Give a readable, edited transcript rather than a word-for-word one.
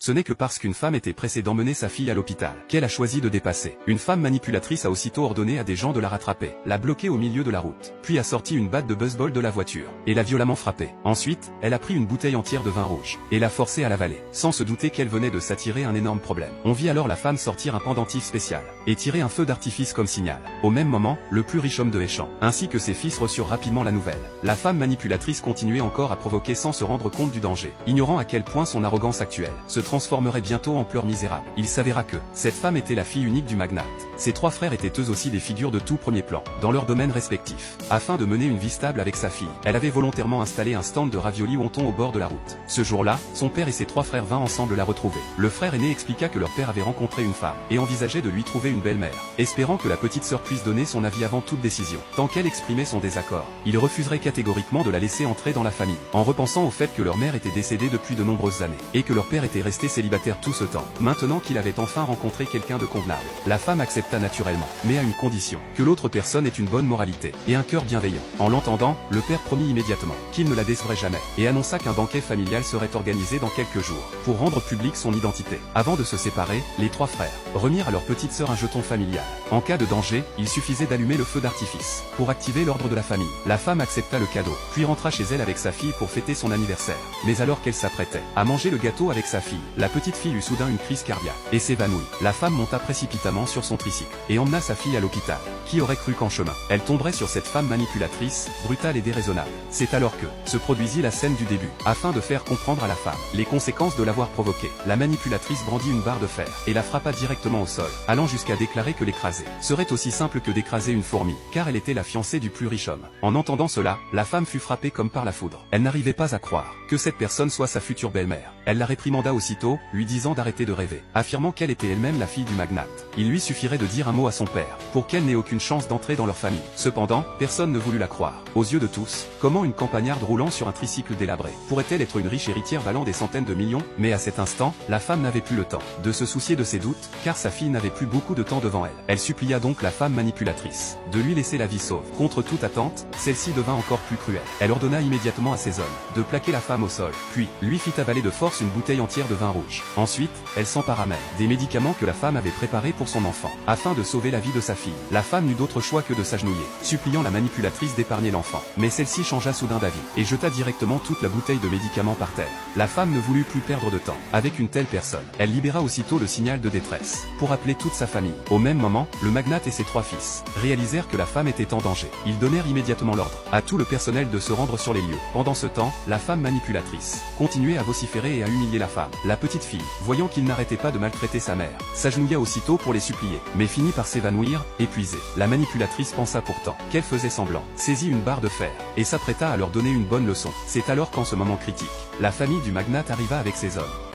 Ce n'est que parce qu'une femme était pressée d'emmener sa fille à l'hôpital qu'elle a choisi de dépasser. Une femme manipulatrice a aussitôt ordonné à des gens de la rattraper, la bloquer au milieu de la route, puis a sorti une batte de baseball de la voiture, et l'a violemment frappée. Ensuite, elle a pris une bouteille entière de vin rouge, et l'a forcée à l'avaler, sans se douter qu'elle venait de s'attirer un énorme problème. On vit alors la femme sortir un pendentif spécial, et tirer un feu d'artifice comme signal. Au même moment, le plus riche homme de Échamps, ainsi que ses fils reçurent rapidement la nouvelle. La femme manipulatrice continuait encore à provoquer sans se rendre compte du danger, ignorant à quel point son arrogance actuelle se transformerait bientôt en pleurs misérables. Il s'avéra que cette femme était la fille unique du magnate. Ses trois frères étaient eux aussi des figures de tout premier plan, dans leurs domaines respectifs. Afin de mener une vie stable avec sa fille, elle avait volontairement installé un stand de raviolis wonton au bord de la route. Ce jour-là, son père et ses trois frères vinrent ensemble la retrouver. Le frère aîné expliqua que leur père avait rencontré une femme, et envisageait de lui trouver une belle-mère, espérant que la petite sœur puisse donner son avis avant toute décision. Tant qu'elle exprimait son désaccord, il refuserait catégoriquement de la laisser entrer dans la famille, en repensant au fait que leur mère était décédée depuis de nombreuses années, et que leur père était resté célibataire tout ce temps. Maintenant qu'il avait enfin rencontré quelqu'un de convenable, la femme accepta naturellement, mais à une condition, que l'autre personne ait une bonne moralité, et un cœur bienveillant. En l'entendant, le père promit immédiatement qu'il ne la décevrait jamais, et annonça qu'un banquet familial serait organisé dans quelques jours, pour rendre publique son identité. Avant de se séparer, les trois frères remirent à leur petite sœur un jeton familial. En cas de danger, il suffisait d'allumer le feu d'artifice, pour activer l'ordre de la famille. La femme accepta le cadeau, puis rentra chez elle avec sa fille pour fêter son anniversaire. Mais alors qu'elle s'apprêtait à manger le gâteau avec sa fille, la petite fille eut soudain une crise cardiaque, et s'évanouit. La femme monta précipitamment sur son tricycle, et emmena sa fille à l'hôpital. Qui aurait cru qu'en chemin, elle tomberait sur cette femme manipulatrice, brutale et déraisonnable. C'est alors que se produisit la scène du début. Afin de faire comprendre à la femme les conséquences de l'avoir provoquée, la manipulatrice brandit une barre de fer, et la frappa directement au sol, allant jusqu'à déclarer que l'écraser serait aussi simple que d'écraser une fourmi, car elle était la fiancée du plus riche homme. En entendant cela, la femme fut frappée comme par la foudre. Elle n'arrivait pas à croire que cette personne soit sa future belle-mère. Elle la réprimanda aussitôt, lui disant d'arrêter de rêver, affirmant qu'elle était elle-même la fille du magnate. Il lui suffirait de dire un mot à son père, pour qu'elle n'ait aucune chance d'entrer dans leur famille. Cependant, personne ne voulut la croire. Aux yeux de tous, comment une campagnarde roulant sur un tricycle délabré pourrait-elle être une riche héritière valant des centaines de millions? Mais à cet instant, la femme n'avait plus le temps de se soucier de ses doutes, car sa fille n'avait plus beaucoup de temps devant elle. Elle supplia donc la femme manipulatrice de lui laisser la vie sauve. Contre toute attente, celle-ci devint encore plus cruelle. Elle ordonna immédiatement à ses hommes de plaquer la femme au sol, puis lui fit avaler de force une bouteille entière de vin rouge. Ensuite, elle s'empara même des médicaments que la femme avait préparés pour son enfant, afin de sauver la vie de sa fille. La femme n'eut d'autre choix que de s'agenouiller, suppliant la manipulatrice d'épargner l'enfant. Mais celle-ci changea soudain d'avis, et jeta directement toute la bouteille de médicaments par terre. La femme ne voulut plus perdre de temps avec une telle personne. Elle libéra aussitôt le signal de détresse, pour appeler toute sa famille. Au même moment, le magnate et ses trois fils réalisèrent que la femme était en danger. Ils donnèrent immédiatement l'ordre à tout le personnel de se rendre sur les lieux. Pendant ce temps, la femme manipulatrice continuait à vociférer et à humilier la femme. La petite fille, voyant qu'il n'arrêtait pas de maltraiter sa mère, s'agenouilla aussitôt pour les supplier, mais finit par s'évanouir, épuisée. La manipulatrice pensa pourtant qu'elle faisait semblant, saisit une barre de fer, et s'apprêta à leur donner une bonne leçon. C'est alors qu'en ce moment critique, la famille du magnate arriva avec ses hommes.